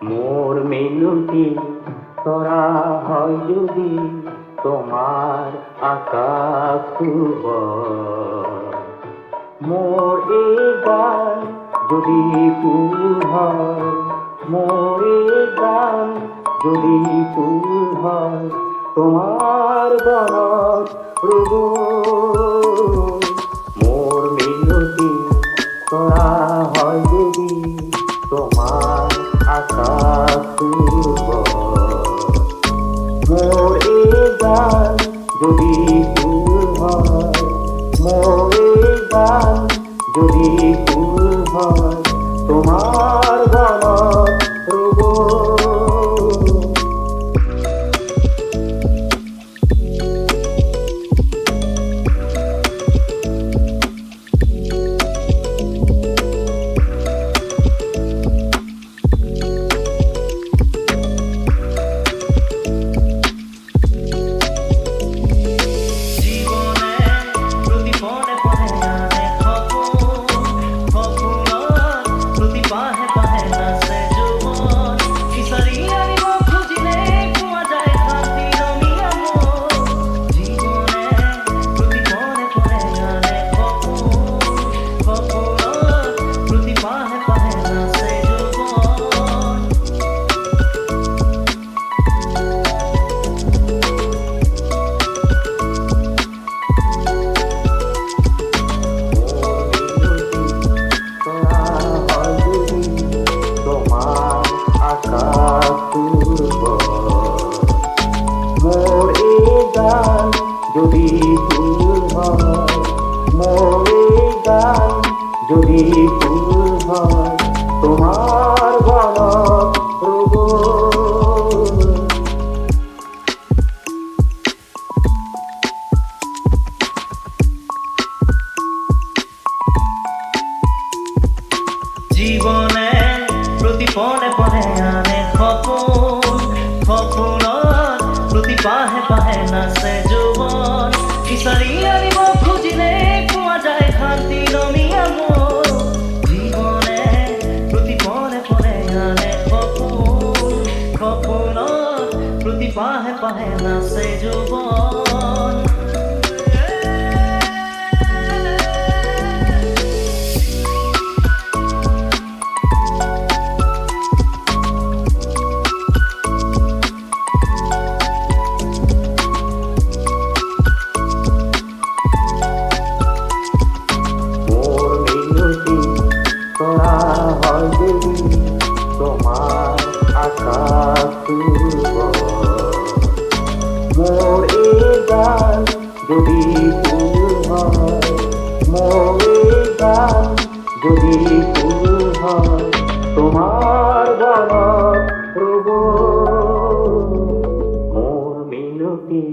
মোর মিনতি তোরা হয় যদি তোমার আকাশ মোর এ গান যদি ফুল হয়, মোর এ গান যদি ফুল হয়, তোমার বনত রুব মোর মিনতি তোরা হয় যদি তোমার আকাশ মোর এ গান যদি ফুল হয়, মোর এ গান যদি ফুল হয়, তোমার বনত রুব মোর এ গান যদি ফুল হয়, মোর এ গান যদি ফুল হয়, তোমার বনত রুব জীবনে প্রতি পনে পনে আনে খপন খপনত প্রতি পাহে পাহে নাচে যৌবন বিচাৰি আনিব খুজিলে পোৱা যায় শান্তি ৰমীয়া মন জীবনে প্ৰতি পনে পনে আনে খপন খপনত প্ৰতি পাহে পাহে নাচে যৌবন তোরা হয় যদি তোমার আকাশ মোর এ গান যদি ফুল হয়, মোর এ গান যদি ফুল হয়, তোমার বনত রুব মোর মিনতি